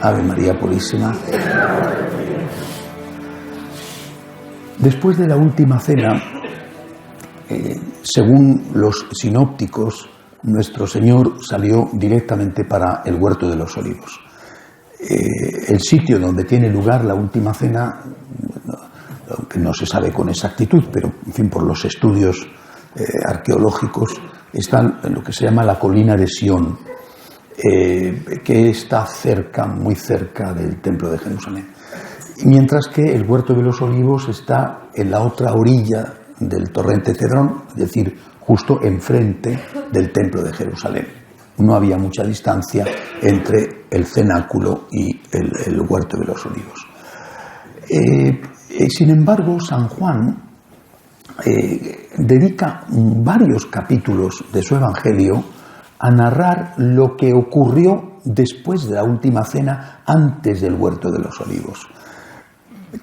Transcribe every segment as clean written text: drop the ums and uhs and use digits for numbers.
Ave María Purísima. Después de la última cena, según los sinópticos, nuestro Señor salió directamente para el Huerto de los Olivos. El sitio donde tiene lugar la última cena, aunque no se sabe con exactitud, pero en fin, por los estudios arqueológicos, está en lo que se llama la colina de Sión, que está cerca, muy cerca del Templo de Jerusalén. Mientras que el Huerto de los Olivos está en la otra orilla del torrente Cedrón, es decir, justo enfrente del Templo de Jerusalén. No había mucha distancia entre el cenáculo y el Huerto de los Olivos. Sin embargo, San Juan dedica varios capítulos de su Evangelio a narrar lo que ocurrió después de la última cena, antes del Huerto de los Olivos.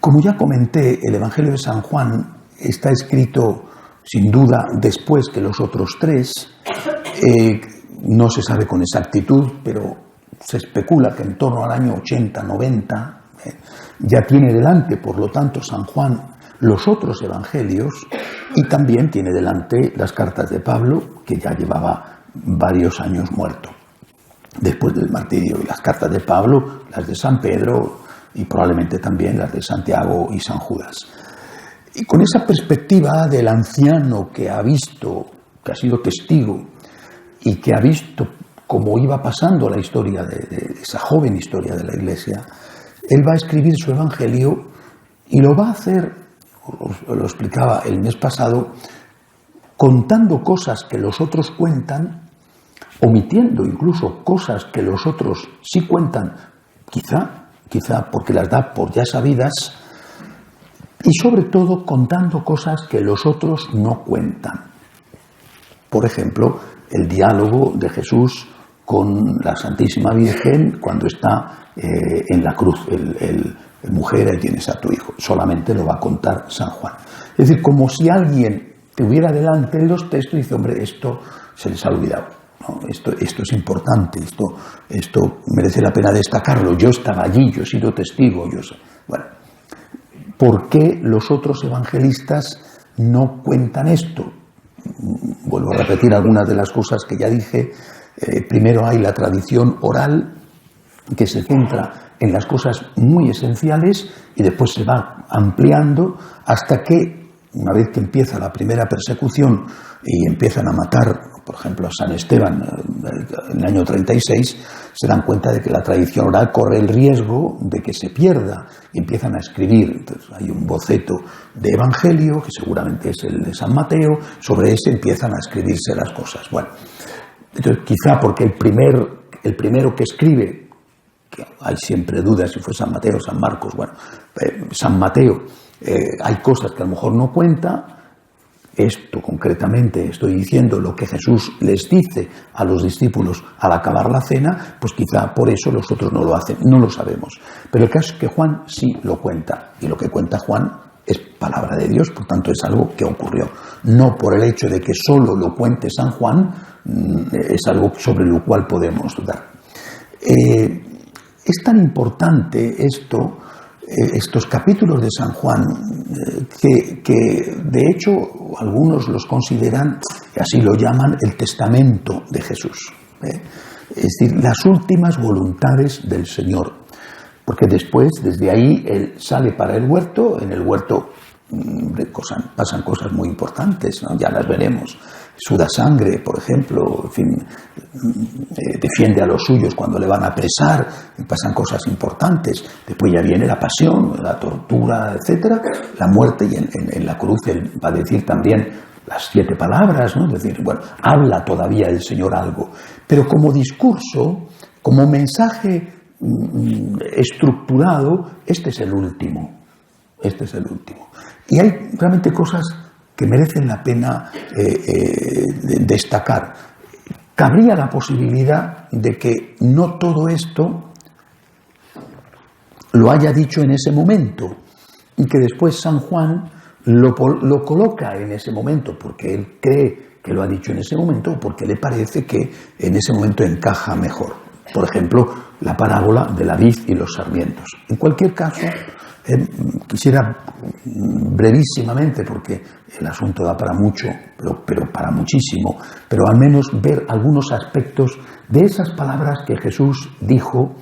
Como ya comenté, el Evangelio de San Juan está escrito, sin duda, después que los otros tres. No se sabe con exactitud, pero se especula que en torno al año 80-90 ya tiene delante, por lo tanto, San Juan los otros evangelios, y también tiene delante las cartas de Pablo, que ya llevaba varios años muerto después del martirio, y las cartas de Pablo, las de San Pedro y probablemente también las de Santiago y San Judas. Y con esa perspectiva del anciano que ha visto, que ha sido testigo y que ha visto cómo iba pasando la historia de esa joven historia de la Iglesia, él va a escribir su Evangelio y lo va a hacer, os lo explicaba el mes pasado, contando cosas que los otros cuentan, omitiendo incluso cosas que los otros sí cuentan, quizá porque las da por ya sabidas, y sobre todo contando cosas que los otros no cuentan. Por ejemplo, el diálogo de Jesús con la Santísima Virgen cuando está en la cruz. Mujer, ahí tienes a tu hijo. Solamente lo va a contar San Juan. Es decir, como si alguien tuviera delante los textos y dice, hombre, esto se les ha olvidado. ¿No? Esto es importante, esto merece la pena destacarlo. Yo estaba allí, yo he sido testigo. Bueno, ¿por qué los otros evangelistas no cuentan esto? Vuelvo a repetir algunas de las cosas que ya dije. Primero hay la tradición oral, que se centra en las cosas muy esenciales y después se va ampliando hasta que, una vez que empieza la primera persecución y empiezan a matar, por ejemplo, a San Esteban en el año 36, se dan cuenta de que la tradición oral corre el riesgo de que se pierda y empiezan a escribir. Entonces hay un boceto de Evangelio, que seguramente es el de San Mateo, sobre ese empiezan a escribirse las cosas. Bueno, entonces quizá porque el primero que escribe, que hay siempre dudas si fue San Mateo o San Marcos, bueno, San Mateo, hay cosas que a lo mejor no cuenta. Esto concretamente estoy diciendo lo que Jesús les dice a los discípulos al acabar la cena, pues quizá por eso los otros no lo hacen, no lo sabemos. Pero el caso es que Juan sí lo cuenta, y lo que cuenta Juan es palabra de Dios, por tanto es algo que ocurrió. No por el hecho de que solo lo cuente San Juan, es algo sobre lo cual podemos dudar. Es tan importante estos capítulos de San Juan, que de hecho algunos los consideran, así lo llaman, el testamento de Jesús. Es decir, las últimas voluntades del Señor. Porque después, desde ahí, Él sale para el huerto. En el huerto pasan cosas muy importantes, ¿no? Ya las veremos. Suda sangre, por ejemplo, en fin, defiende a los suyos cuando le van a apresar, pasan cosas importantes. Después ya viene la pasión, la tortura, etcétera, la muerte, y en la cruz Él va a decir también las 7 palabras, ¿no? Es decir, bueno, habla todavía el Señor algo. Pero como discurso, como mensaje estructurado, este es el último. Y hay realmente cosas que merecen la pena destacar. Cabría la posibilidad de que no todo esto lo haya dicho en ese momento y que después San Juan lo coloca en ese momento porque él cree que lo ha dicho en ese momento o porque le parece que en ese momento encaja mejor. Por ejemplo, la parábola de la vid y los sarmientos. En cualquier caso, quisiera brevísimamente, porque el asunto da para mucho, pero para muchísimo, pero al menos ver algunos aspectos de esas palabras que Jesús dijo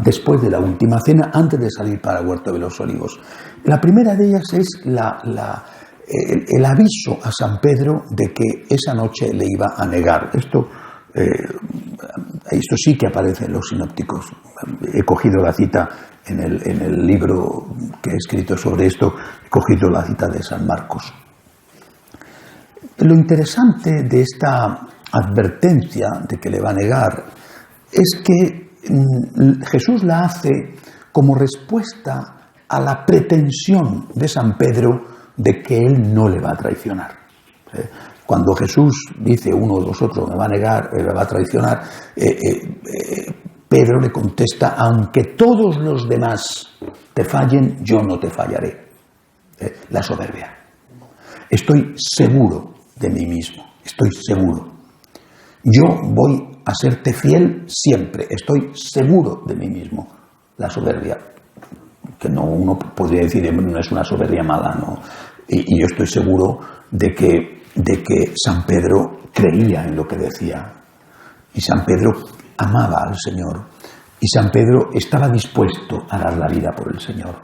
después de la última cena, antes de salir para el huerto de los olivos. La primera de ellas es el aviso a San Pedro de que esa noche le iba a negar. Esto sí que aparece en los sinópticos. He cogido la cita en el libro que he escrito sobre esto, he cogido la cita de San Marcos. Lo interesante de esta advertencia de que le va a negar es que Jesús la hace como respuesta a la pretensión de San Pedro de que él no le va a traicionar. Cuando Jesús dice uno de vosotros me va a negar, me va a traicionar, Pedro le contesta, aunque todos los demás te fallen, yo no te fallaré. La soberbia. Estoy seguro de mí mismo, estoy seguro. Yo voy a serte fiel siempre, estoy seguro de mí mismo. La soberbia, que no uno podría decir, no es una soberbia mala, ¿no? Y yo estoy seguro de que San Pedro creía en lo que decía. Y San Pedro amaba al Señor. Y San Pedro estaba dispuesto a dar la vida por el Señor.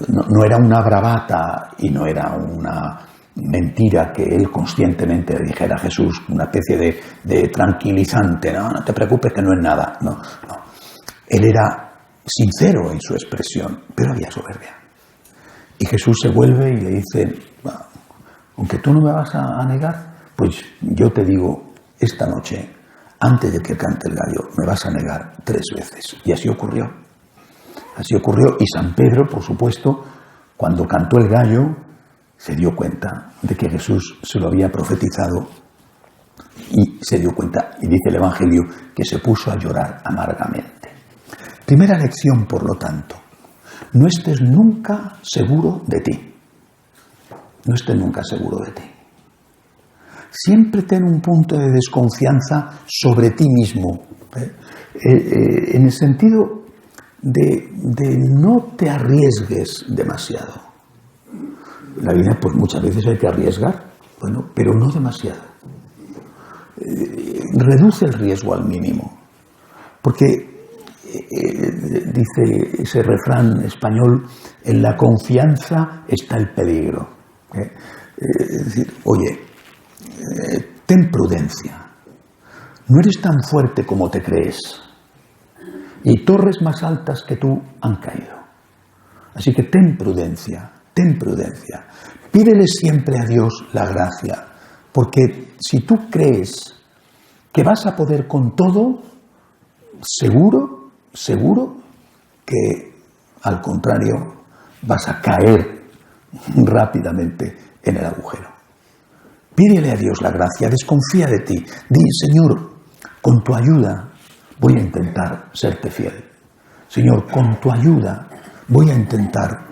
No era una bravata y no era una mentira que él conscientemente le dijera a Jesús, una especie de tranquilizante, no te preocupes que no es nada. No. Él era sincero en su expresión, pero había soberbia. Y Jesús se vuelve y le dice, aunque tú no me vas a negar, pues yo te digo, esta noche, antes de que cante el gallo, me vas a negar 3 veces. Y así ocurrió. Así ocurrió. Y San Pedro, por supuesto, cuando cantó el gallo, se dio cuenta de que Jesús se lo había profetizado y se dio cuenta, y dice el Evangelio, que se puso a llorar amargamente. Primera lección, por lo tanto, no estés nunca seguro de ti. No estés nunca seguro de ti. Siempre ten un punto de desconfianza sobre ti mismo, en el sentido de no te arriesgues demasiado. La vida, pues muchas veces hay que arriesgar, bueno, pero no demasiado. Reduce el riesgo al mínimo, porque dice ese refrán español, en la confianza está el peligro. Es decir, oye, ten prudencia. No eres tan fuerte como te crees. Y torres más altas que tú han caído. Así que ten prudencia. Ten prudencia. Pídele siempre a Dios la gracia, porque si tú crees que vas a poder con todo, seguro que al contrario vas a caer rápidamente en el agujero. Pídele a Dios la gracia, desconfía de ti. Di, Señor, con tu ayuda voy a intentar serte fiel. Señor, con tu ayuda voy a intentar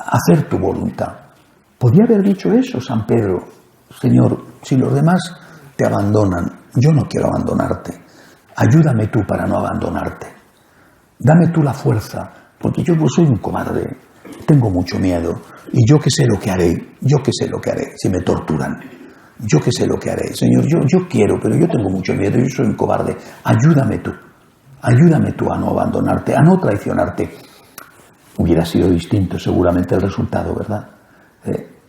hacer tu voluntad. Podría haber dicho eso San Pedro. Señor, si los demás te abandonan, yo no quiero abandonarte. Ayúdame tú para no abandonarte. Dame tú la fuerza, porque yo soy un cobarde, tengo mucho miedo, y yo qué sé lo que haré si me torturan. Yo qué sé lo que haré. Señor, yo quiero, pero yo tengo mucho miedo, yo soy un cobarde. Ayúdame tú a no abandonarte, a no traicionarte. Hubiera sido distinto seguramente el resultado, ¿verdad?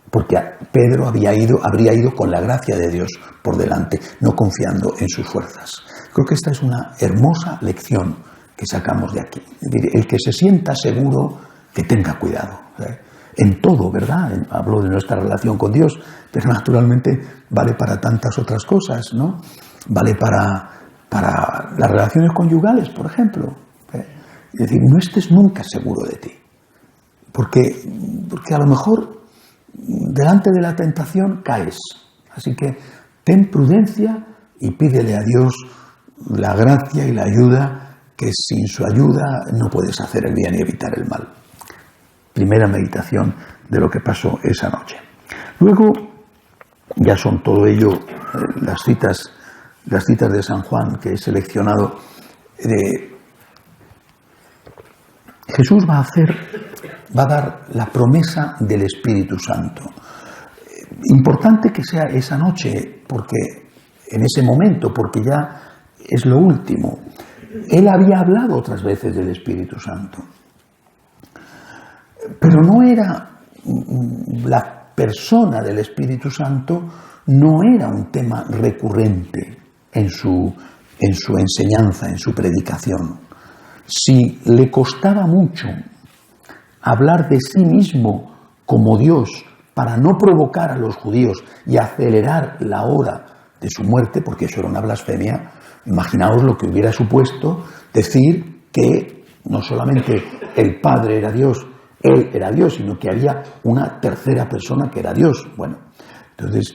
Porque Pedro habría ido con la gracia de Dios por delante, no confiando en sus fuerzas. Creo que esta es una hermosa lección que sacamos de aquí. Es decir, el que se sienta seguro, que tenga cuidado. En todo, ¿verdad? Hablo de nuestra relación con Dios, pero naturalmente vale para tantas otras cosas, ¿no? Vale para las relaciones conyugales, por ejemplo. Es decir, no estés nunca seguro de ti. Porque a lo mejor delante de la tentación caes. Así que ten prudencia y pídele a Dios la gracia y la ayuda, que sin su ayuda no puedes hacer el bien y evitar el mal. Primera meditación de lo que pasó esa noche. Luego, ya son todo ello las citas las citas de San Juan que he seleccionado. Jesús va a dar la promesa del Espíritu Santo. Importante que sea esa noche, porque en ese momento, porque ya es lo último. Él había hablado otras veces del Espíritu Santo, pero no era la persona del Espíritu Santo, no era un tema recurrente en su enseñanza, en su predicación. Si le costaba mucho hablar de sí mismo como Dios para no provocar a los judíos y acelerar la hora de su muerte, porque eso era una blasfemia, imaginaos lo que hubiera supuesto decir que no solamente el Padre era Dios, Él era Dios, sino que había una tercera persona que era Dios. Bueno, entonces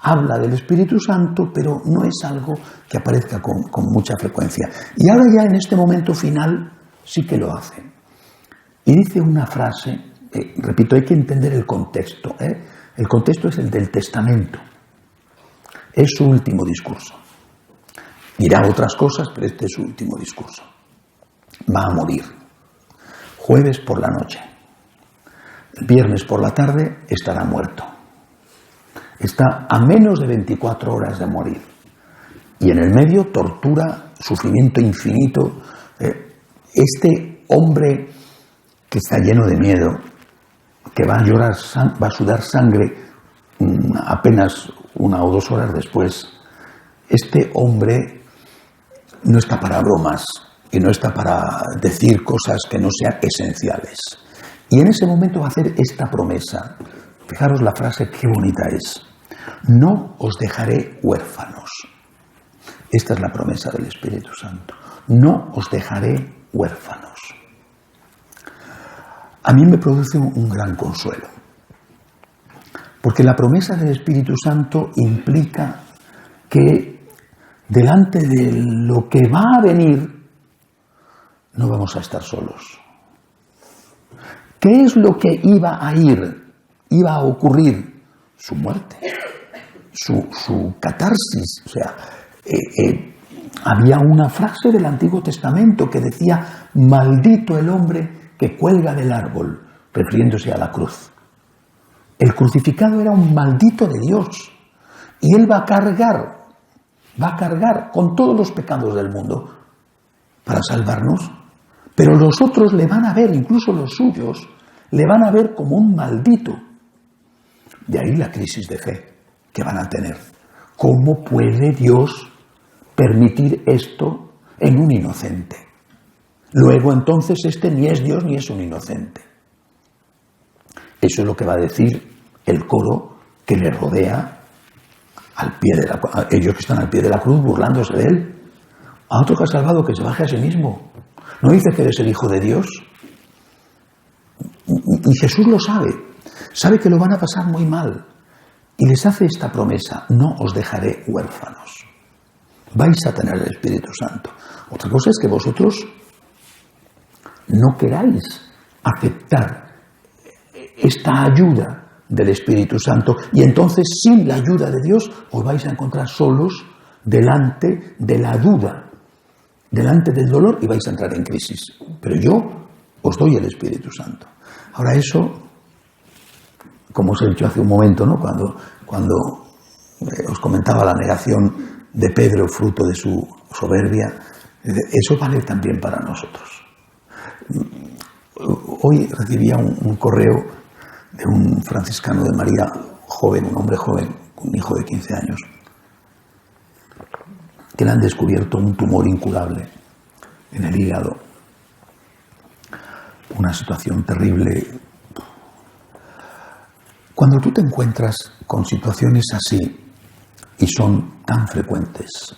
habla del Espíritu Santo, pero no es algo que aparezca con mucha frecuencia. Y ahora ya en este momento final sí que lo hace. Y dice una frase, repito, hay que entender el contexto. El contexto es el del testamento. Es su último discurso. Dirá otras cosas, pero este es su último discurso. Va a morir. Jueves por la noche. El viernes por la tarde estará muerto. Está a menos de 24 horas de morir. Y en el medio, tortura, sufrimiento infinito. Este hombre que está lleno de miedo, que va a llorar, va a sudar sangre apenas 1 o 2 horas después, este hombre no está para bromas y no está para decir cosas que no sean esenciales. Y en ese momento va a hacer esta promesa. Fijaros la frase, qué bonita es. No os dejaré huérfanos. Esta es la promesa del Espíritu Santo. No os dejaré huérfanos. A mí me produce un gran consuelo. Porque la promesa del Espíritu Santo implica que delante de lo que va a venir no vamos a estar solos. ¿Qué es lo que iba a ocurrir? Su muerte, su catarsis. O sea, había una frase del Antiguo Testamento que decía, maldito el hombre que cuelga del árbol, refiriéndose a la cruz. El crucificado era un maldito de Dios y él va a cargar con todos los pecados del mundo para salvarnos, pero los otros le van a ver, incluso los suyos, le van a ver como un maldito. De ahí la crisis de fe que van a tener. ¿Cómo puede Dios permitir esto en un inocente? Luego entonces este ni es Dios ni es un inocente. Eso es lo que va a decir el coro que le rodea al pie de ellos que están al pie de la cruz burlándose de él. A otro que ha salvado que se baje a sí mismo. ¿No dice que eres el Hijo de Dios? Y Jesús lo sabe que lo van a pasar muy mal. Y les hace esta promesa, no os dejaré huérfanos. Vais a tener el Espíritu Santo. Otra cosa es que vosotros no queráis aceptar esta ayuda del Espíritu Santo y entonces sin la ayuda de Dios os vais a encontrar solos delante de la duda, delante del dolor y vais a entrar en crisis. Pero yo os doy el Espíritu Santo. Ahora eso, como os he dicho hace un momento, ¿no? Cuando os comentaba la negación de Pedro fruto de su soberbia, eso vale también para nosotros. Hoy recibía un correo de un franciscano de María joven, un hombre joven, un hijo de 15 años, que le han descubierto un tumor incurable en el hígado. Una situación terrible. Cuando tú te encuentras con situaciones así, y son tan frecuentes,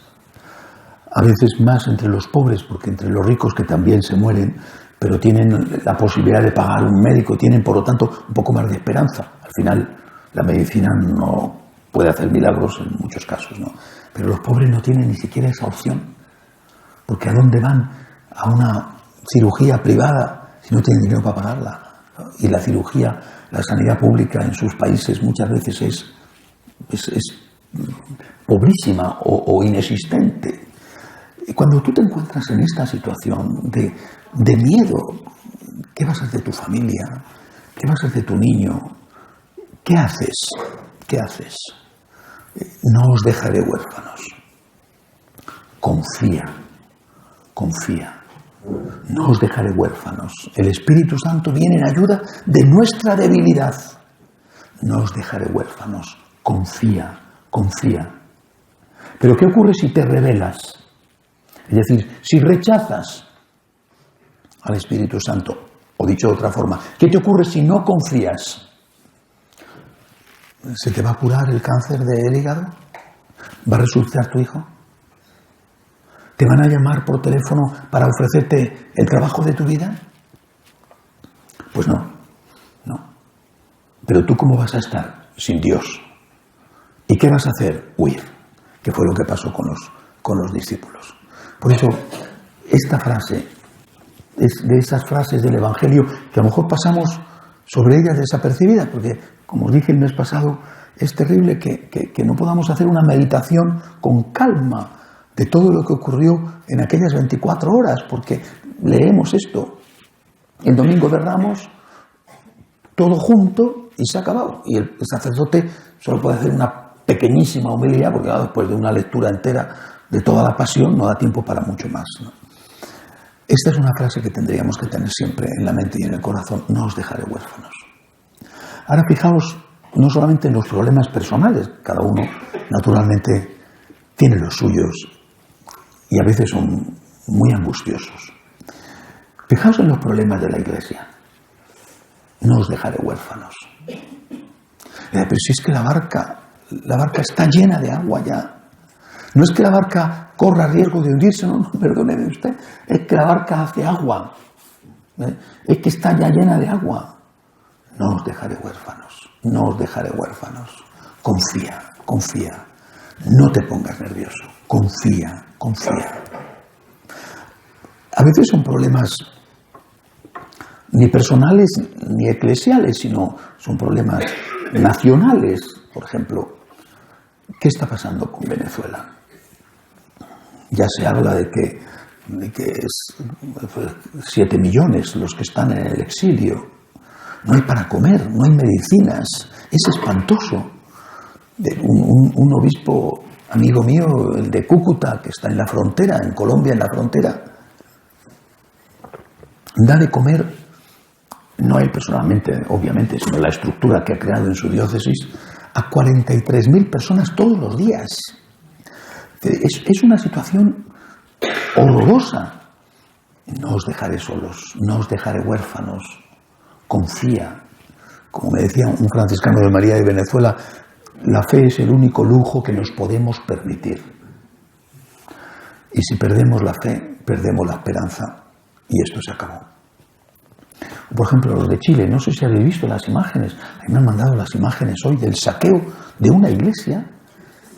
a veces más entre los pobres, porque entre los ricos que también se mueren, pero tienen la posibilidad de pagar un médico, tienen por lo tanto un poco más de esperanza. Al final la medicina no puede hacer milagros en muchos casos, ¿no? Pero los pobres no tienen ni siquiera esa opción, porque ¿a dónde van? A una cirugía privada si no tienen dinero para pagarla. Y la cirugía, la sanidad pública en sus países muchas veces es pobrísima o inexistente. Y cuando tú te encuentras en esta situación de miedo, ¿qué vas a hacer de tu familia? ¿Qué vas a hacer de tu niño? ¿Qué haces? ¿Qué haces? No os dejaré huérfanos. Confía, confía. No os dejaré huérfanos. El Espíritu Santo viene en ayuda de nuestra debilidad. No os dejaré huérfanos. Confía, confía. Pero ¿qué ocurre si te rebelas? Es decir, si rechazas al Espíritu Santo, o dicho de otra forma, ¿qué te ocurre si no confías? ¿Se te va a curar el cáncer del hígado? ¿Va a resucitar tu hijo? ¿Te van a llamar por teléfono para ofrecerte el trabajo de tu vida? Pues no, no. Pero tú, ¿cómo vas a estar sin Dios? ¿Y qué vas a hacer? Huir, que fue lo que pasó con los discípulos. Por eso, esta frase es de esas frases del Evangelio que a lo mejor pasamos sobre ellas desapercibidas, porque, como os dije el mes pasado, es terrible que no podamos hacer una meditación con calma de todo lo que ocurrió en aquellas 24 horas, porque leemos esto el Domingo de Ramos, todo junto, y se ha acabado. Y el sacerdote solo puede hacer una pequeñísima homilía, porque después de una lectura entera de toda la pasión no da tiempo para mucho más, ¿no? Esta es una frase que tendríamos que tener siempre en la mente y en el corazón: no os dejaré huérfanos. Ahora fijaos no solamente en los problemas personales, cada uno naturalmente tiene los suyos y a veces son muy angustiosos. Fijaos en los problemas de la Iglesia. No os dejaré huérfanos. Pero si es que la barca está llena de agua ya. No es que la barca corra riesgo de hundirse, no, perdóneme usted, es que la barca hace agua. Es que está ya llena de agua. No os dejaré huérfanos, no os dejaré huérfanos. Confía, confía. No te pongas nervioso. Confía, confía. A veces son problemas ni personales ni eclesiales, sino son problemas nacionales. Por ejemplo, ¿qué está pasando con Venezuela? Ya se habla de que es 7 millones los que están en el exilio. No hay para comer, no hay medicinas. Es espantoso. Un obispo amigo mío, el de Cúcuta, que está en la frontera, en Colombia, en la frontera, da de comer, no él personalmente, obviamente, sino la estructura que ha creado en su diócesis, a 43.000 personas todos los días. Es una situación horrorosa. No os dejaré solos, no os dejaré huérfanos. Confía. Como me decía un franciscano de María de Venezuela, la fe es el único lujo que nos podemos permitir. Y si perdemos la fe, perdemos la esperanza. Y esto se acabó. Por ejemplo, los de Chile, no sé si habéis visto las imágenes. A mí me han mandado las imágenes hoy del saqueo de una iglesia,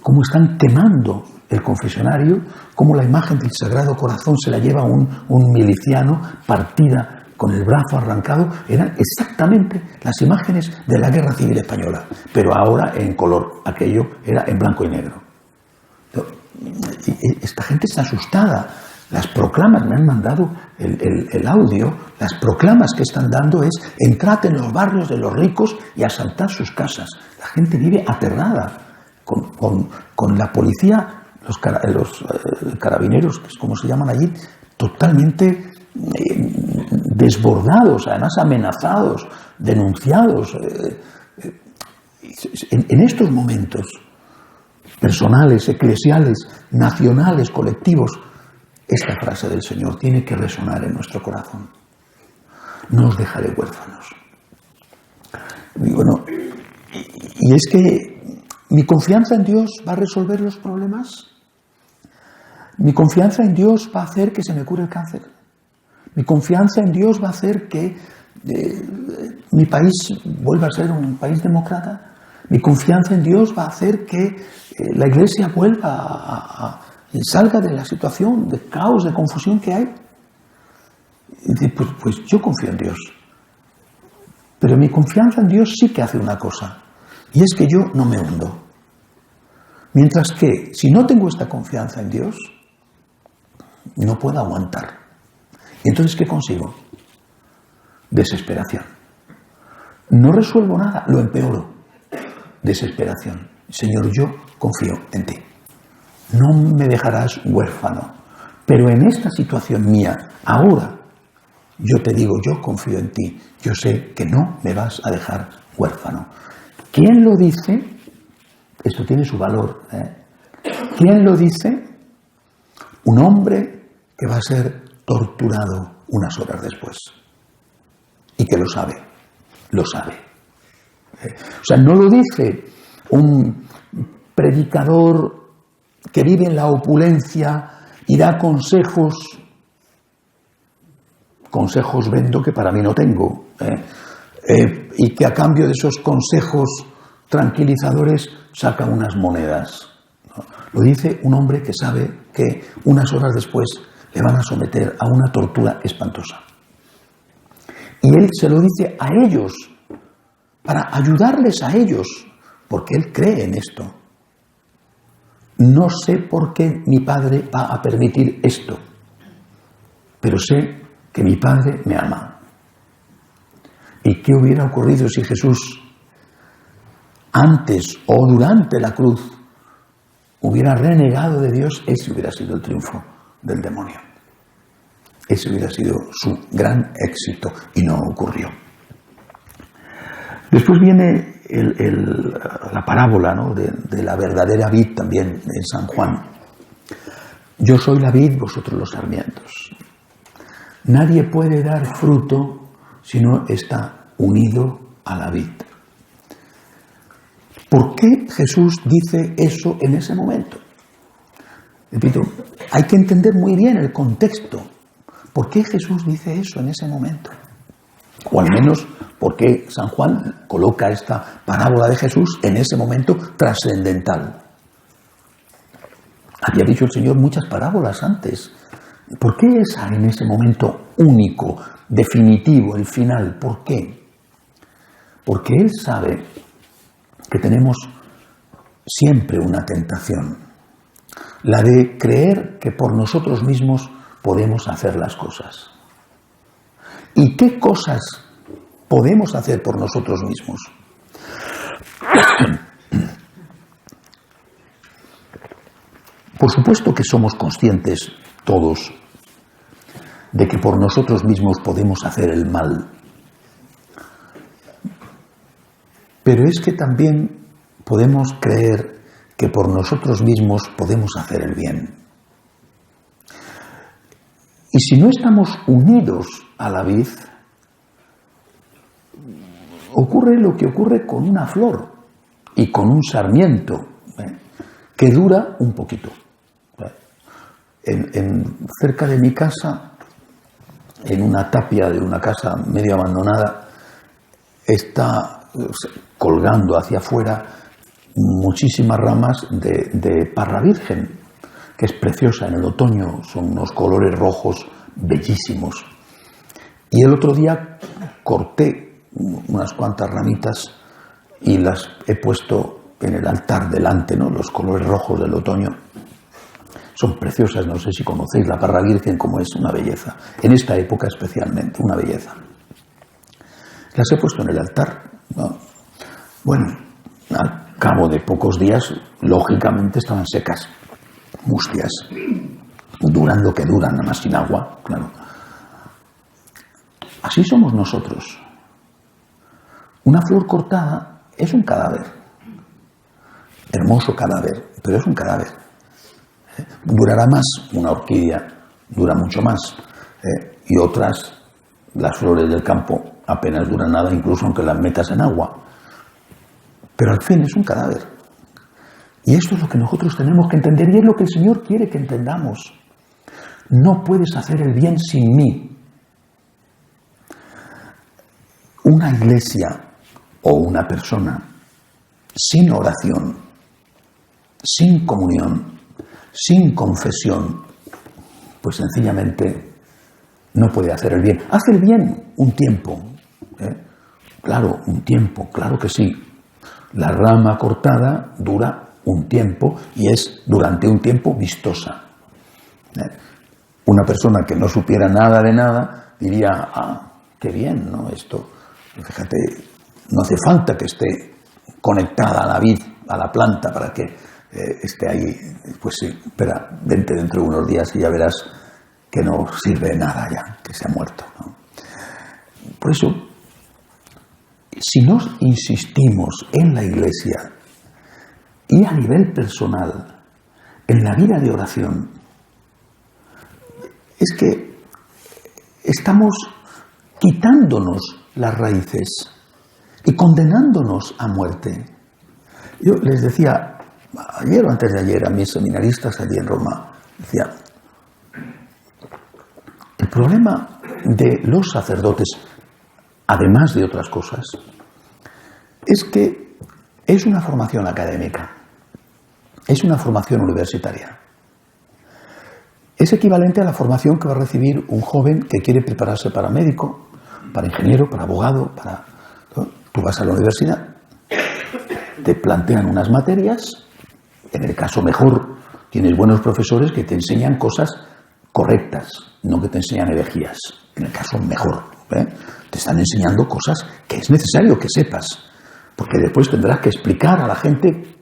cómo están quemando el confesionario, cómo la imagen del Sagrado Corazón se la lleva un miliciano partida con el brazo arrancado. Eran exactamente las imágenes de la Guerra Civil Española, pero ahora en color. Aquello era en blanco y negro. Esta gente está asustada. Las proclamas, me han mandado el audio, las proclamas que están dando es: entrad en los barrios de los ricos y asaltad sus casas. La gente vive aterrada, con la policía, los carabineros, que es como se llaman allí, totalmente desbordados, además amenazados, denunciados. En estos momentos personales, eclesiales, nacionales, colectivos, esta frase del Señor tiene que resonar en nuestro corazón. No os dejaré huérfanos. Y bueno, y es que mi confianza en Dios va a resolver los problemas. Mi confianza en Dios va a hacer que se me cure el cáncer. Mi confianza en Dios va a hacer que mi país vuelva a ser un país demócrata. Mi confianza en Dios va a hacer que la Iglesia vuelva salga de la situación de caos, de confusión que hay. Pues yo confío en Dios. Pero mi confianza en Dios sí que hace una cosa, y es que yo no me hundo. Mientras que, si no tengo esta confianza en Dios, no puedo aguantar. ¿Y entonces qué consigo? Desesperación. No resuelvo nada, lo empeoro. Desesperación. Señor, yo confío en ti. No me dejarás huérfano. Pero en esta situación mía, ahora, yo te digo, yo confío en ti. Yo sé que no me vas a dejar huérfano. ¿Quién lo dice? Esto tiene su valor. ¿Quién lo dice? Un hombre que va a ser torturado unas horas después. Y que lo sabe. Lo sabe. O sea, no lo dice un predicador que vive en la opulencia y da consejos vendo que para mí no tengo, y que a cambio de esos consejos tranquilizadores saca unas monedas. Lo dice un hombre que sabe que unas horas después le van a someter a una tortura espantosa. Y él se lo dice a ellos, para ayudarles a ellos, porque él cree en esto. No sé por qué mi Padre va a permitir esto, pero sé que mi Padre me ama. ¿Y qué hubiera ocurrido si Jesús, antes o durante la cruz, hubiera renegado de Dios? Ese hubiera sido el triunfo del demonio. Ese hubiera sido su gran éxito, y no ocurrió. Después viene la parábola, ¿no?, de la verdadera vid, también en San Juan. Yo soy la vid, vosotros los sarmientos. Nadie puede dar fruto si no está unido a la vid. ¿Por qué Jesús dice eso en ese momento? Repito, hay que entender muy bien el contexto. ¿Por qué Jesús dice eso en ese momento? O al menos, ¿por qué San Juan coloca esta parábola de Jesús en ese momento trascendental? Había dicho el Señor muchas parábolas antes. ¿Por qué esa en ese momento único, definitivo, el final? ¿Por qué? Porque Él sabe que tenemos siempre una tentación, la de creer que por nosotros mismos podemos hacer las cosas. ¿Y qué cosas podemos hacer por nosotros mismos? Por supuesto que somos conscientes todos de que por nosotros mismos podemos hacer el mal. Pero es que también podemos creer que por nosotros mismos podemos hacer el bien. Y si no estamos unidos a la vid, ocurre lo que ocurre con una flor y con un sarmiento, que dura un poquito. Cerca de mi casa, en una tapia de una casa medio abandonada, está colgando hacia afuera muchísimas ramas de parra virgen, que es preciosa en el otoño, son unos colores rojos bellísimos. Y el otro día corté unas cuantas ramitas y las he puesto en el altar delante, ¿no? Los colores rojos del otoño son preciosas, no sé si conocéis la parra virgen, como es una belleza, en esta época especialmente, una belleza. Las he puesto en el altar, ¿no? Bueno, al cabo de pocos días, lógicamente estaban secas, mustias, duran lo que duran, nada más sin agua, claro. Así somos nosotros. Una flor cortada es un cadáver, hermoso cadáver, pero es un cadáver. Durará más, una orquídea dura mucho más, y otras, las flores del campo, apenas duran nada, incluso aunque las metas en agua. Pero al fin es un cadáver. Y esto es lo que nosotros tenemos que entender, y es lo que el Señor quiere que entendamos. No puedes hacer el bien sin mí. Una iglesia o una persona sin oración, sin comunión, sin confesión, pues sencillamente no puede hacer el bien. Hace el bien un tiempo, claro, un tiempo, claro que sí. La rama cortada dura un tiempo y es durante un tiempo vistosa. Una persona que no supiera nada de nada diría, qué bien, ¿no? Esto, fíjate, no hace falta que esté conectada a la vid, a la planta, para que esté ahí. Pues sí, espera, vente dentro de unos días y ya verás que no sirve de nada ya, que se ha muerto, ¿no? Por eso, si nos insistimos en la Iglesia y a nivel personal, en la vida de oración, es que estamos quitándonos las raíces y condenándonos a muerte. Yo les decía, ayer o antes de ayer, a mis seminaristas allí en Roma, decía, el problema de los sacerdotes, además de otras cosas, es que es una formación académica, es una formación universitaria. Es equivalente a la formación que va a recibir un joven que quiere prepararse para médico, para ingeniero, para abogado, ¿no? Tú vas a la universidad, te plantean unas materias, en el caso mejor tienes buenos profesores que te enseñan cosas correctas, no que te enseñan herejías, en el caso mejor, te están enseñando cosas que es necesario que sepas, porque después tendrás que explicar a la gente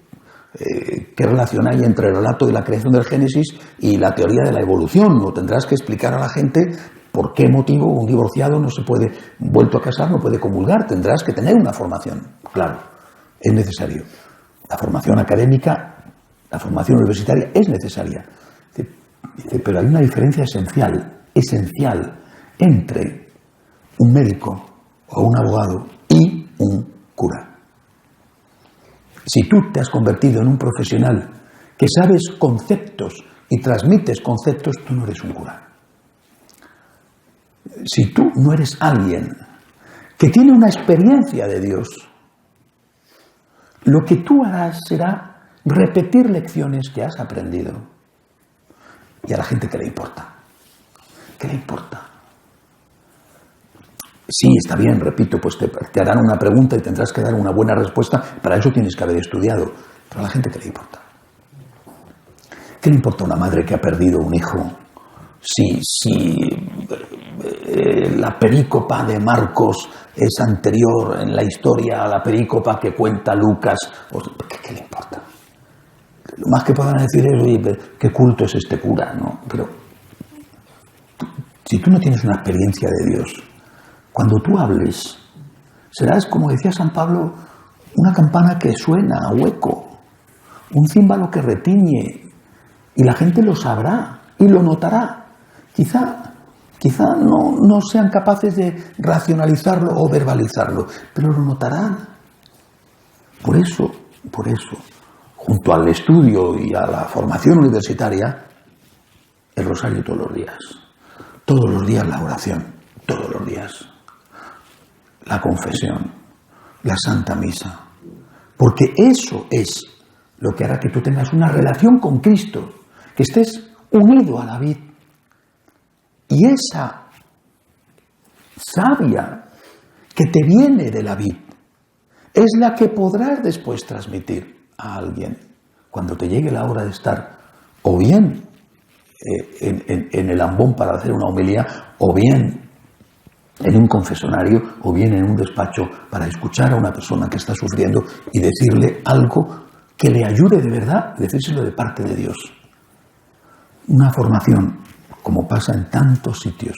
qué relación hay entre el relato de la creación del Génesis y la teoría de la evolución, o tendrás que explicar a la gente por qué motivo un divorciado no se puede, vuelto a casar, no puede comulgar. Tendrás que tener una formación, claro, es necesario. La formación académica, la formación universitaria es necesaria. Dice, pero hay una diferencia esencial entre un médico o un abogado y un cura. Si tú te has convertido en un profesional que sabes conceptos y transmites conceptos, tú no eres un cura. Si tú no eres alguien que tiene una experiencia de Dios, lo que tú harás será repetir lecciones que has aprendido. ¿Y a la gente qué le importa? ¿Qué le importa? Sí, está bien, repito, pues te harán una pregunta y tendrás que dar una buena respuesta. Para eso tienes que haber estudiado. Pero a la gente, ¿qué le importa? ¿Qué le importa a una madre que ha perdido un hijo? Si la perícopa de Marcos es anterior en la historia a la perícopa que cuenta Lucas, ¿qué le importa? Lo más que puedan decir es, oye, ¿qué culto es este cura? ¿No? Pero si tú no tienes una experiencia de Dios, cuando tú hables, serás, como decía San Pablo, una campana que suena a hueco, un címbalo que retiñe, y la gente lo sabrá y lo notará. Quizá no sean capaces de racionalizarlo o verbalizarlo, pero lo notarán. Por eso, junto al estudio y a la formación universitaria, el rosario todos los días la oración, todos los días. La confesión, la Santa Misa, porque eso es lo que hará que tú tengas una relación con Cristo, que estés unido a la vid, y esa savia que te viene de la vid es la que podrás después transmitir a alguien cuando te llegue la hora de estar o bien en el ambón para hacer una homilía, o bien en un confesonario, o bien en un despacho para escuchar a una persona que está sufriendo y decirle algo que le ayude de verdad, decírselo de parte de Dios. Una formación, como pasa en tantos sitios,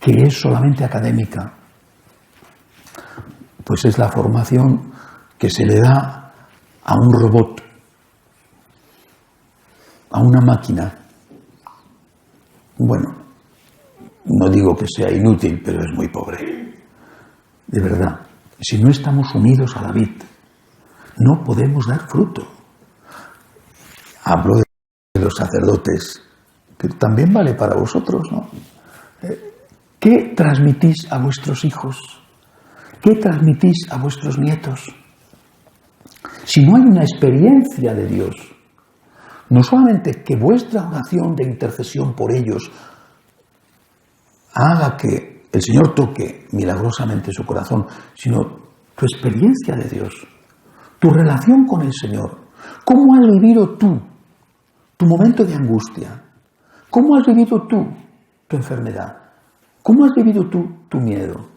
que es solamente académica, pues es la formación que se le da a un robot, a una máquina. Bueno, no digo que sea inútil, pero es muy pobre. De verdad, si no estamos unidos a la vid, no podemos dar fruto. Hablo de los sacerdotes, pero también vale para vosotros, ¿no? ¿Qué transmitís a vuestros hijos? ¿Qué transmitís a vuestros nietos? Si no hay una experiencia de Dios, no solamente que vuestra oración de intercesión por ellos haga que el Señor toque milagrosamente su corazón, sino tu experiencia de Dios. tu relación con el Señor. ¿Cómo has vivido tú tu momento de angustia? ¿Cómo has vivido tú tu enfermedad? ¿Cómo has vivido tú tu miedo?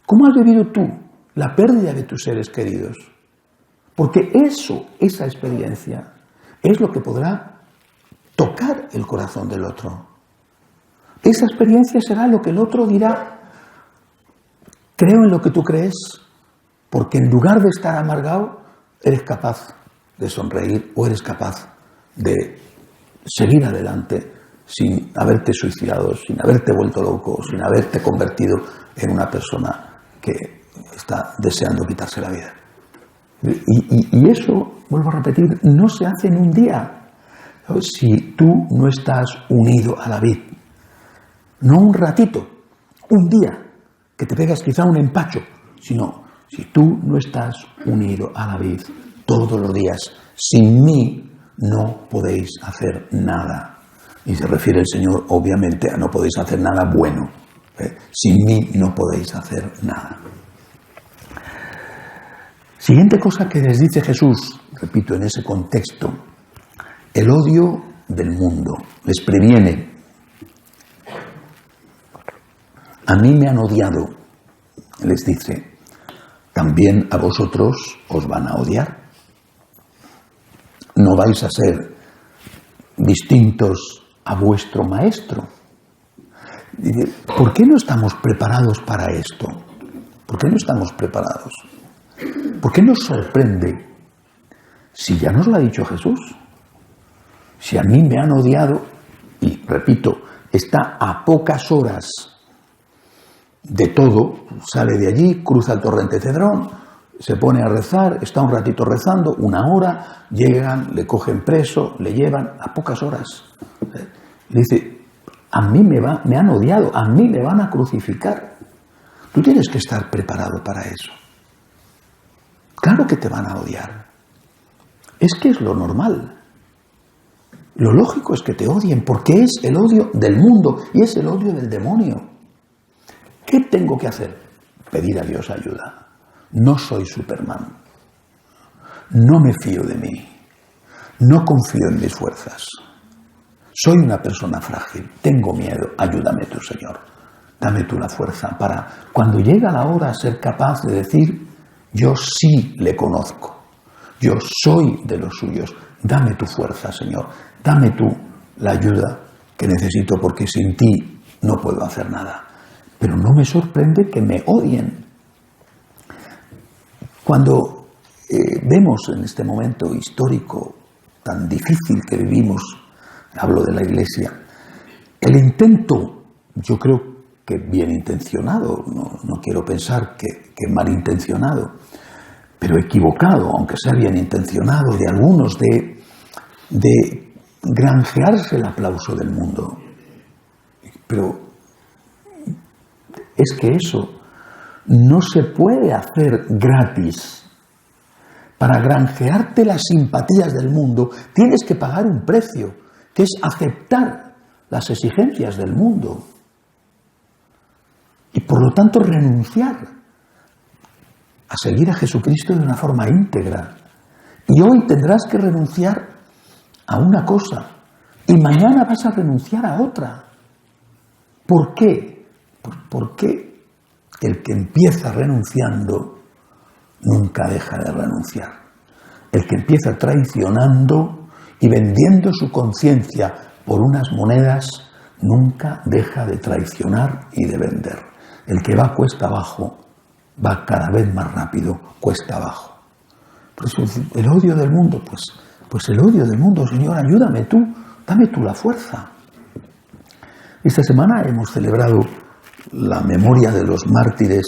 ¿Cómo has vivido tú la pérdida de tus seres queridos? Porque esa experiencia, es lo que podrá tocar el corazón del otro. Esa experiencia será lo que el otro dirá: creo en lo que tú crees, porque en lugar de estar amargado, eres capaz de sonreír o eres capaz de seguir adelante sin haberte suicidado, sin haberte vuelto loco, sin haberte convertido en una persona que está deseando quitarse la vida. Y eso, vuelvo a repetir, no se hace en un día. Si tú no estás unido a la vid, no un ratito, un día, que te pegas quizá un empacho, sino si tú no estás unido a la vid todos los días, sin mí no podéis hacer nada. Y se refiere el Señor, obviamente, a no podéis hacer nada bueno. Sin mí no podéis hacer nada. Siguiente cosa que les dice Jesús, repito, en ese contexto: el odio del mundo. Les previene: a mí me han odiado, les dice, también a vosotros os van a odiar. No vais a ser distintos a vuestro maestro. ¿Por qué no estamos preparados para esto? ¿Por qué no estamos preparados? ¿Por qué nos sorprende? Si ya nos lo ha dicho Jesús. Si a mí me han odiado, y repito, está a pocas horas de todo, sale de allí, cruza el torrente Cedrón, se pone a rezar, está un ratito rezando, una hora, llegan, le cogen preso, le llevan, a pocas horas. Le dice: a mí me han odiado, a mí me van a crucificar. Tú tienes que estar preparado para eso. Claro que te van a odiar. Es que es lo normal. Lo lógico es que te odien, porque es el odio del mundo y es el odio del demonio. ¿Qué tengo que hacer? Pedir a Dios ayuda. No soy Superman. No me fío de mí. No confío en mis fuerzas. Soy una persona frágil. Tengo miedo. Ayúdame tú, Señor. Dame tú la fuerza para, cuando llega la hora, ser capaz de decir: yo sí le conozco. Yo soy de los suyos. Dame tu fuerza, Señor. Dame tú la ayuda que necesito, porque sin ti no puedo hacer nada. Pero no me sorprende que me odien. Cuando vemos en este momento histórico tan difícil que vivimos, hablo de la Iglesia, el intento, yo creo que bien intencionado, no quiero pensar que malintencionado, pero equivocado, aunque sea bien intencionado, de algunos de granjearse el aplauso del mundo. Pero es que eso no se puede hacer gratis. Para granjearte las simpatías del mundo tienes que pagar un precio, que es aceptar las exigencias del mundo. Y por lo tanto renunciar a seguir a Jesucristo de una forma íntegra. Y hoy tendrás que renunciar a una cosa y mañana vas a renunciar a otra. ¿Por qué? Pues porque el que empieza renunciando nunca deja de renunciar. El que empieza traicionando y vendiendo su conciencia por unas monedas nunca deja de traicionar y de vender. El que va cuesta abajo va cada vez más rápido cuesta abajo. Por eso el odio del mundo, pues el odio del mundo, Señor, ayúdame tú, dame tú la fuerza. Esta semana hemos celebrado la memoria de los mártires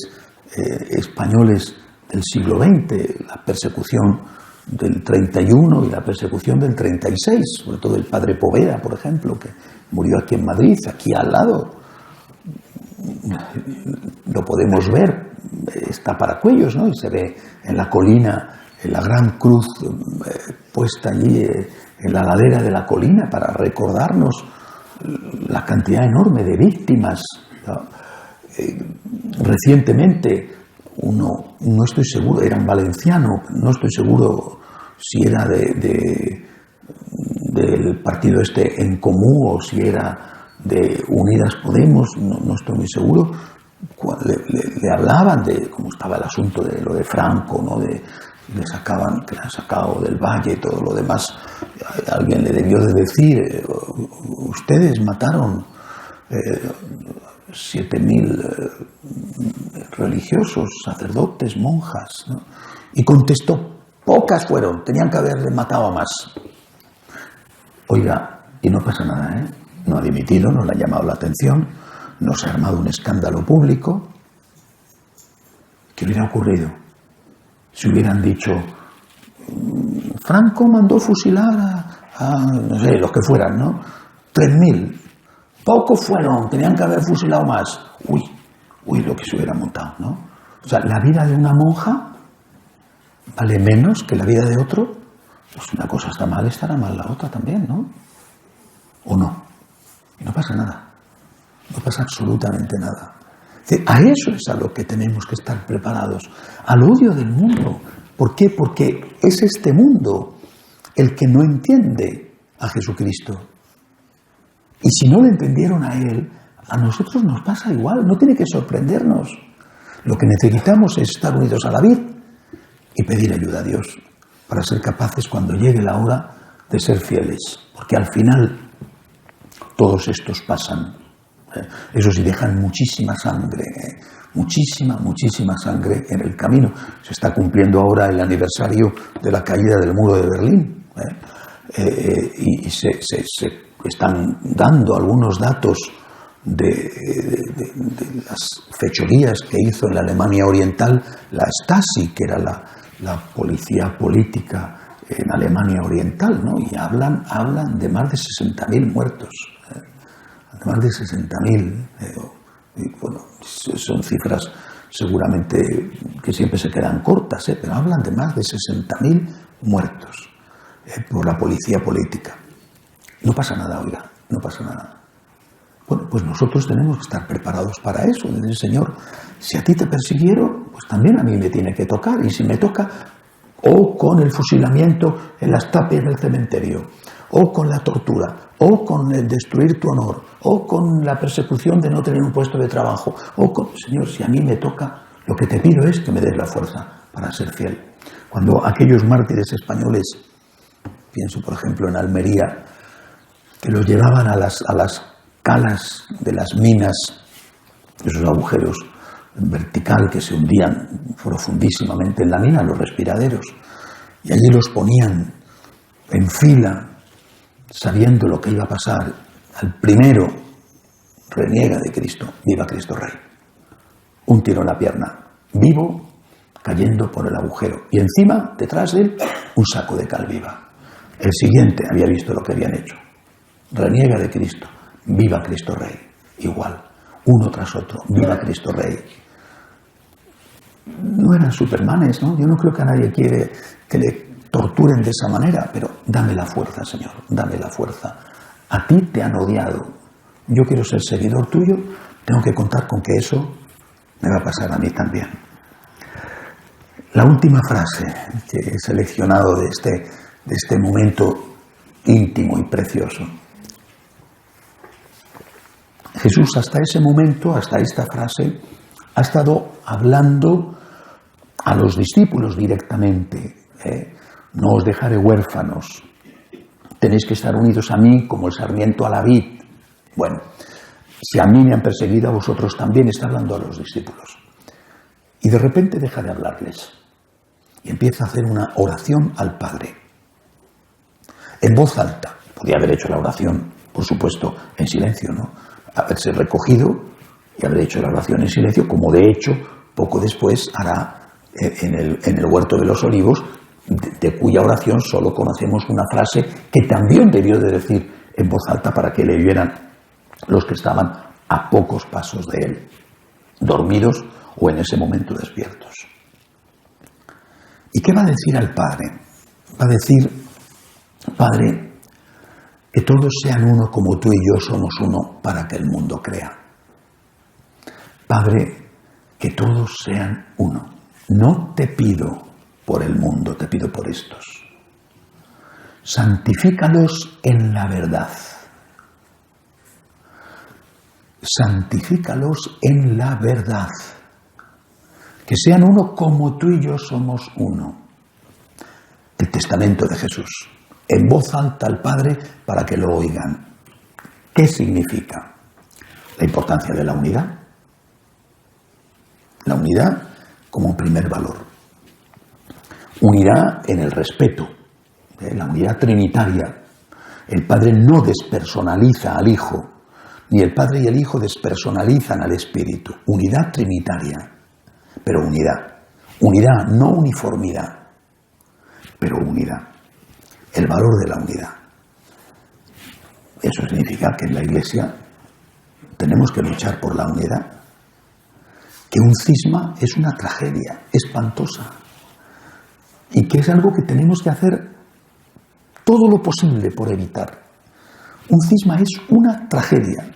españoles del siglo XX, la persecución del 31 y la persecución del 36, sobre todo el padre Poveda, por ejemplo, que murió aquí en Madrid, aquí al lado. Lo podemos ver, está para Cuellos, ¿no? Y se ve en la colina la gran cruz puesta allí en la ladera de la colina para recordarnos la cantidad enorme de víctimas, ¿no? Recientemente uno, no estoy seguro, era un valenciano, no estoy seguro si era del partido En Comú o si era de Unidas Podemos, no estoy muy seguro. Le hablaban de cómo estaba el asunto de lo de Franco, ¿no? Que le han sacado del Valle y todo lo demás. Alguien le debió de decir, ustedes mataron 7.000 religiosos, sacerdotes, monjas, ¿no? Y contestó, pocas fueron, tenían que haberle matado a más. Oiga, y no pasa nada, ¿eh? No ha dimitido, no le ha llamado la atención, no se ha armado un escándalo público. ¿Qué hubiera ocurrido si hubieran dicho, Franco mandó fusilar a no sé, los que fueran, ¿no? 3.000. Pocos fueron, tenían que haber fusilado más. Uy, lo que se hubiera montado, ¿no? O sea, la vida de una monja vale menos que la vida de otro. Pues si una cosa está mal, estará mal la otra también, ¿no? ¿O no? Y no pasa nada. No pasa absolutamente nada. A eso es a lo que tenemos que estar preparados. Al odio del mundo. ¿Por qué? Porque es este mundo el que no entiende a Jesucristo. Y si no lo entendieron a Él, a nosotros nos pasa igual. No tiene que sorprendernos. Lo que necesitamos es estar unidos a la vid y pedir ayuda a Dios para ser capaces cuando llegue la hora de ser fieles. Porque al final todos estos pasan. Eso sí, dejan muchísima sangre, muchísima sangre en el camino. Se está cumpliendo ahora el aniversario de la caída del muro de Berlín. Y se están dando algunos datos de las fechorías que hizo en la Alemania Oriental la Stasi, que era la policía política en Alemania Oriental, ¿no? Y hablan de más de 60.000 muertos. Más de 60.000, bueno, son cifras seguramente que siempre se quedan cortas, pero hablan de más de 60.000 muertos por la policía política. No pasa nada, oiga, no pasa nada. Bueno, pues nosotros tenemos que estar preparados para eso. Decir, Señor, si a ti te persiguieron, pues también a mí me tiene que tocar, y si me toca, o con el fusilamiento en las tapias del cementerio, o con la tortura, o con el destruir tu honor, o con la persecución de no tener un puesto de trabajo, o con... Señor, si a mí me toca, lo que te pido es que me des la fuerza para ser fiel. Cuando aquellos mártires españoles, pienso por ejemplo en Almería, que los llevaban a las calas de las minas, esos agujeros en vertical que se hundían profundísimamente en la mina, los respiraderos, y allí los ponían en fila, sabiendo lo que iba a pasar. Al primero, reniega de Cristo, viva Cristo Rey. Un tiro en la pierna, vivo, cayendo por el agujero. Y encima, detrás de él, un saco de cal viva. El siguiente había visto lo que habían hecho. Reniega de Cristo, viva Cristo Rey. Igual, uno tras otro, viva Cristo Rey. No eran supermanes, ¿no? Yo no creo que a nadie quiere que le torturen de esa manera, pero dame la fuerza, Señor, dame la fuerza. A ti te han odiado, yo quiero ser seguidor tuyo, tengo que contar con que eso me va a pasar a mí también. La última frase que he seleccionado de este momento íntimo y precioso. Jesús hasta ese momento, hasta esta frase, ha estado hablando a los discípulos directamente. No os dejaré huérfanos, tenéis que estar unidos a mí como el sarmiento a la vid. Bueno, si a mí me han perseguido, a vosotros también, está hablando a los discípulos. Y de repente deja de hablarles y empieza a hacer una oración al Padre. En voz alta. Podía haber hecho la oración, por supuesto, en silencio, ¿no? Haberse recogido y haber hecho la oración en silencio, como de hecho, poco después hará en el Huerto de los Olivos, de cuya oración solo conocemos una frase que también debió de decir en voz alta para que le oyeran los que estaban a pocos pasos de él, dormidos o en ese momento despiertos. ¿Y qué va a decir al Padre? Va a decir, Padre, que todos sean uno como tú y yo somos uno para que el mundo crea. Padre, que todos sean uno. No te pido por el mundo, te pido por estos. Santifícalos en la verdad. Santifícalos en la verdad. Que sean uno como tú y yo somos uno. El testamento de Jesús. En voz alta al Padre para que lo oigan. ¿Qué significa? La importancia de la unidad. La unidad como primer valor. Unidad en el respeto. La unidad trinitaria. El Padre no despersonaliza al Hijo, ni el Padre y el Hijo despersonalizan al Espíritu. Unidad trinitaria, pero unidad. Unidad, no uniformidad, pero unidad. El valor de la unidad. Eso significa que en la Iglesia tenemos que luchar por la unidad. Que un cisma es una tragedia espantosa y que es algo que tenemos que hacer todo lo posible por evitar. Un cisma es una tragedia.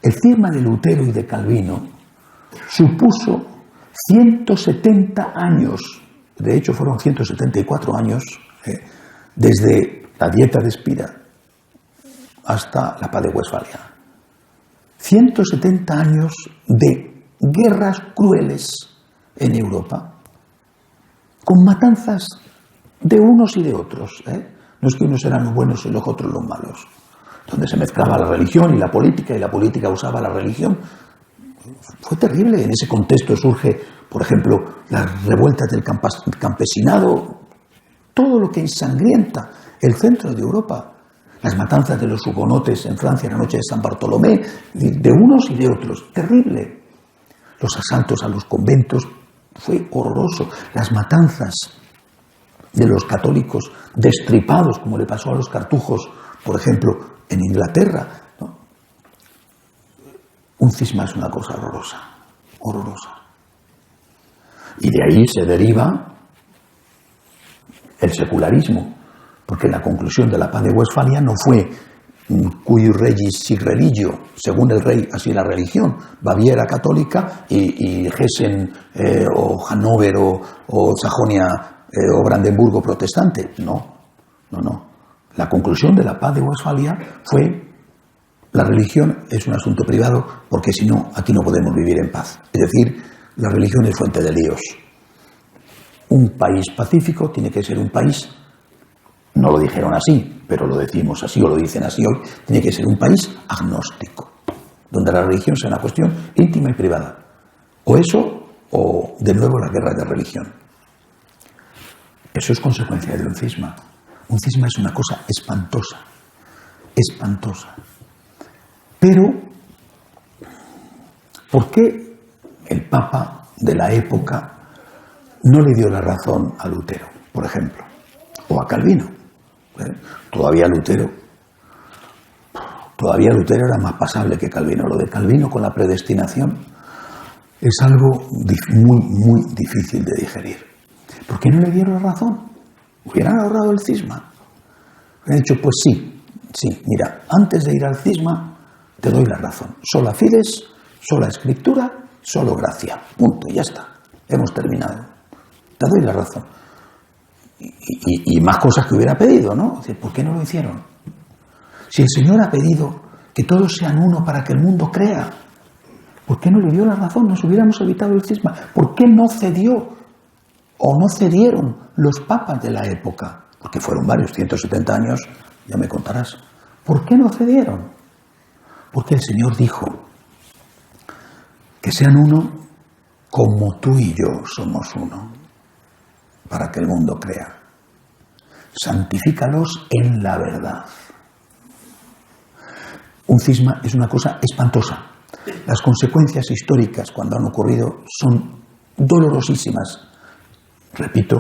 El cisma de Lutero y de Calvino supuso 170 años, de hecho fueron 174 años, desde la Dieta de Spira hasta la Paz de Westfalia. 170 años de guerras crueles en Europa, con matanzas de unos y de otros. No es que unos eran los buenos y los otros los malos. Donde se mezclaba la religión y la política usaba la religión. Fue terrible. En ese contexto surge, por ejemplo, las revueltas del campesinado, todo lo que ensangrienta el centro de Europa. Las matanzas de los hugonotes en Francia en la noche de San Bartolomé, de unos y de otros. Terrible. Los asaltos a los conventos, fue horroroso. Las matanzas de los católicos destripados, como le pasó a los cartujos, por ejemplo, en Inglaterra, ¿no? Un cisma es una cosa horrorosa, horrorosa. Y de ahí se deriva el secularismo, porque la conclusión de la Paz de Westfalia no fue cui regis sic religio, según el rey, así la religión, Baviera católica y Hessen o Hannover o Sajonia o Brandenburgo protestante. No. La conclusión de la Paz de Westfalia fue: la religión es un asunto privado, porque si no, aquí no podemos vivir en paz. Es decir, la religión es fuente de líos. Un país pacífico tiene que ser un país, no lo dijeron así, pero lo decimos así o lo dicen así hoy, tiene que ser un país agnóstico, donde la religión sea una cuestión íntima y privada. O eso, o de nuevo la guerra de religión. Eso es consecuencia de un cisma. Un cisma es una cosa espantosa, espantosa. Pero, ¿por qué el Papa de la época no le dio la razón a Lutero, por ejemplo, o a Calvino? Todavía Lutero era más pasable que Calvino. Lo de Calvino con la predestinación es algo muy, muy difícil de digerir. ¿Por qué no le dieron la razón? Hubieran ahorrado el cisma. Hubieran dicho, pues sí, mira, antes de ir al cisma te doy la razón. Sola fides, sola escritura, solo gracia. Punto, ya está. Hemos terminado. Te doy la razón. Y más cosas que hubiera pedido, ¿no? ¿Por qué no lo hicieron? Si el Señor ha pedido que todos sean uno para que el mundo crea, ¿por qué no le dio la razón? Nos hubiéramos evitado el cisma. ¿Por qué no cedió o no cedieron los papas de la época? Porque fueron varios, 170 años, ya me contarás. ¿Por qué no cedieron? Porque el Señor dijo que sean uno como tú y yo somos uno, para que el mundo crea. Santifícalos en la verdad. Un cisma es una cosa espantosa. Las consecuencias históricas cuando han ocurrido son dolorosísimas. Repito,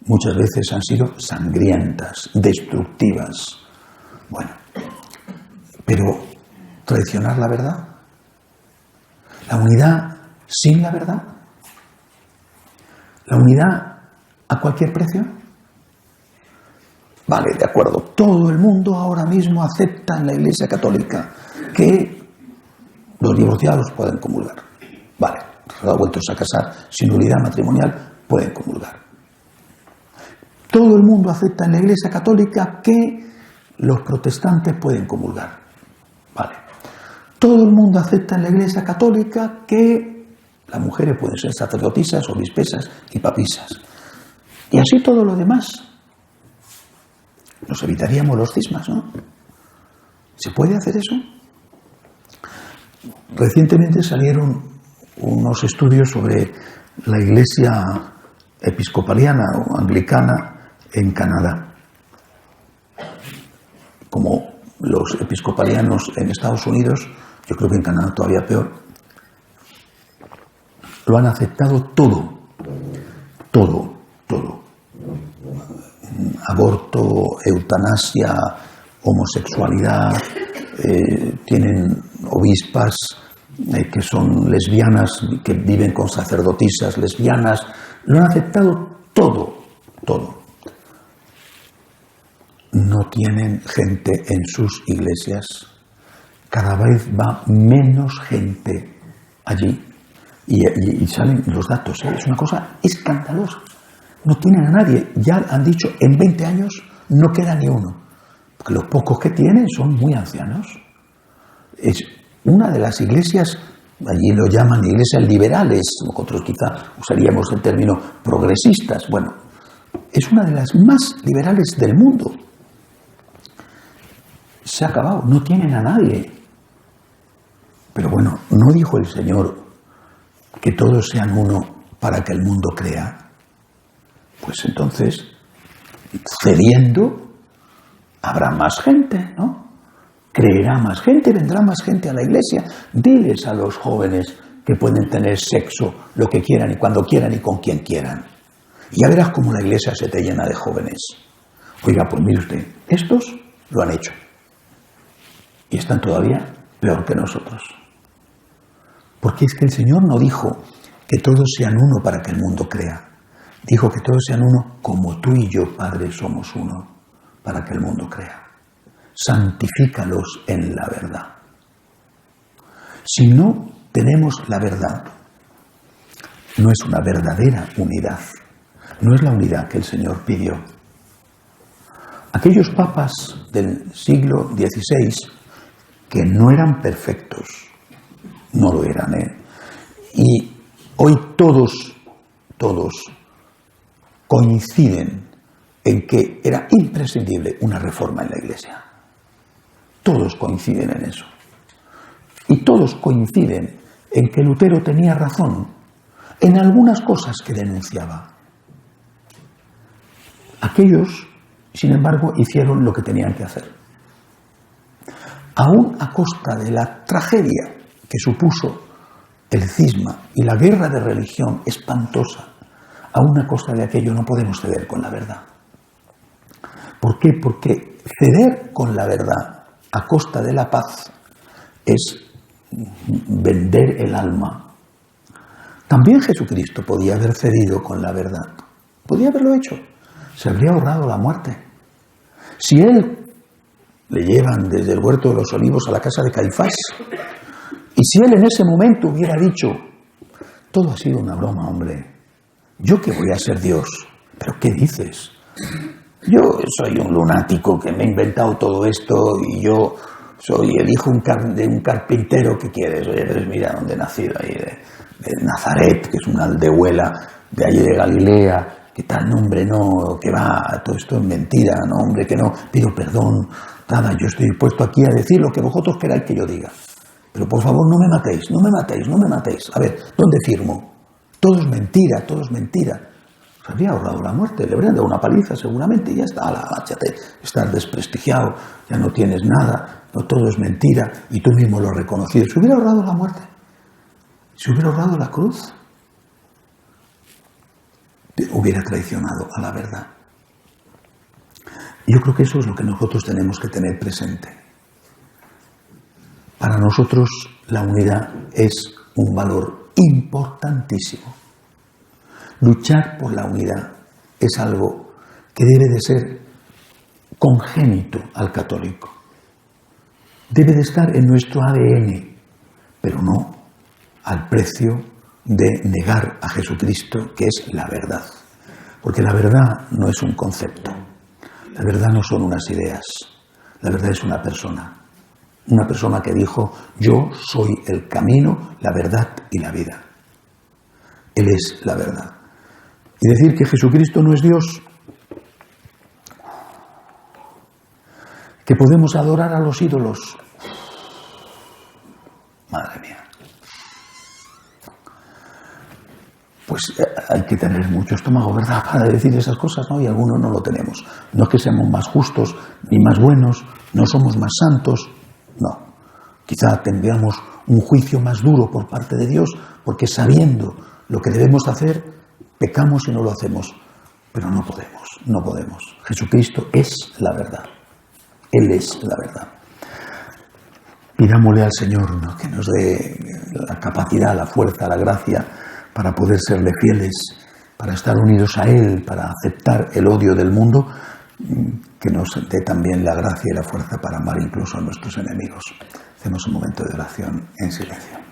muchas veces han sido sangrientas, destructivas. Bueno, pero traicionar la verdad, la unidad sin la verdad, la unidad a cualquier precio. Vale, de acuerdo, todo el mundo ahora mismo acepta en la Iglesia Católica que los divorciados pueden comulgar. Vale, vueltos a casar sin nulidad matrimonial, pueden comulgar. Todo el mundo acepta en la Iglesia Católica que los protestantes pueden comulgar. Vale. Todo el mundo acepta en la Iglesia Católica que las mujeres pueden ser sacerdotisas, obispesas y papisas. Y así todo lo demás. Nos evitaríamos los cismas, ¿no? ¿Se puede hacer eso? Recientemente salieron unos estudios sobre la Iglesia episcopaliana o anglicana en Canadá. Como los episcopalianos en Estados Unidos, yo creo que en Canadá todavía peor, lo han aceptado todo. Aborto, eutanasia, homosexualidad, tienen obispas que son lesbianas, que viven con sacerdotisas lesbianas, lo han aceptado todo. No tienen gente en sus iglesias, cada vez va menos gente allí y salen los datos, es una cosa escandalosa. No tienen a nadie, ya han dicho, en 20 años no queda ni uno, porque los pocos que tienen son muy ancianos. Es una de las iglesias, allí lo llaman iglesias liberales, nosotros quizá usaríamos el término progresistas, bueno, es una de las más liberales del mundo. Se ha acabado, no tienen a nadie. Pero bueno, ¿no dijo el Señor que todos sean uno para que el mundo crea? Pues entonces, cediendo, habrá más gente, ¿no? Creerá más gente, vendrá más gente a la iglesia. Diles a los jóvenes que pueden tener sexo lo que quieran y cuando quieran y con quien quieran. Y ya verás cómo la iglesia se te llena de jóvenes. Oiga, pues mire usted, estos lo han hecho. Y están todavía peor que nosotros. Porque es que el Señor no dijo que todos sean uno para que el mundo crea. Dijo que todos sean uno como tú y yo, Padre, somos uno para que el mundo crea. Santifícalos en la verdad. Si no tenemos la verdad, no es una verdadera unidad. No es la unidad que el Señor pidió. Aquellos papas del siglo XVI que no eran perfectos, no lo eran, y hoy todos coinciden en que era imprescindible una reforma en la Iglesia. Todos coinciden en eso. Y todos coinciden en que Lutero tenía razón en algunas cosas que denunciaba. Aquellos, sin embargo, hicieron lo que tenían que hacer. Aún a costa de la tragedia que supuso el cisma y la guerra de religión espantosa, aún a costa de aquello no podemos ceder con la verdad. ¿Por qué? Porque ceder con la verdad a costa de la paz es vender el alma. También Jesucristo podía haber cedido con la verdad. Podía haberlo hecho. Se habría ahorrado la muerte. Si él le llevan desde el huerto de los olivos a la casa de Caifás, y si él en ese momento hubiera dicho, todo ha sido una broma, hombre, yo que voy a ser Dios, pero ¿qué dices? Yo soy un lunático que me he inventado todo esto y yo soy el hijo de un carpintero, ¿qué quieres? Oye, pero mira dónde he nacido, ahí de Nazaret, que es una aldehuela de allí de Galilea, que tal, hombre, no, que va, todo esto es mentira, no, hombre, que no, pido perdón, nada, yo estoy dispuesto aquí a decir lo que vosotros queráis que yo diga. Pero por favor, no me matéis, no me matéis, no me matéis. A ver, ¿dónde firmo? Todo es mentira, todo es mentira. Se habría ahorrado la muerte, le habrían dado una paliza seguramente y ya está, agáchate, estás desprestigiado, ya no tienes nada, no, todo es mentira y tú mismo lo has reconocido. Se hubiera ahorrado la muerte, se hubiera ahorrado la cruz, hubiera traicionado a la verdad. Yo creo que eso es lo que nosotros tenemos que tener presente. Para nosotros la unidad es un valor importantísimo. Luchar por la unidad es algo que debe de ser congénito al católico. Debe de estar en nuestro ADN, pero no al precio de negar a Jesucristo, que es la verdad. Porque la verdad no es un concepto, la verdad no son unas ideas, la verdad es una persona que dijo: yo soy el camino, la verdad y la vida. Él es la verdad. Y decir que Jesucristo no es Dios, que podemos adorar a los ídolos, madre mía. Pues hay que tener mucho estómago, ¿verdad?, para decir esas cosas, ¿no? Y algunos no lo tenemos. No es que seamos más justos ni más buenos, no somos más santos, no. Quizá tengamos un juicio más duro por parte de Dios, porque sabiendo lo que debemos hacer, pecamos y no lo hacemos. Pero no podemos. Jesucristo es la verdad. Él es la verdad. Pidámosle al Señor, ¿no?, que nos dé la capacidad, la fuerza, la gracia para poder serle fieles, para estar unidos a Él, para aceptar el odio del mundo, que nos dé también la gracia y la fuerza para amar incluso a nuestros enemigos. Hacemos un momento de oración en silencio.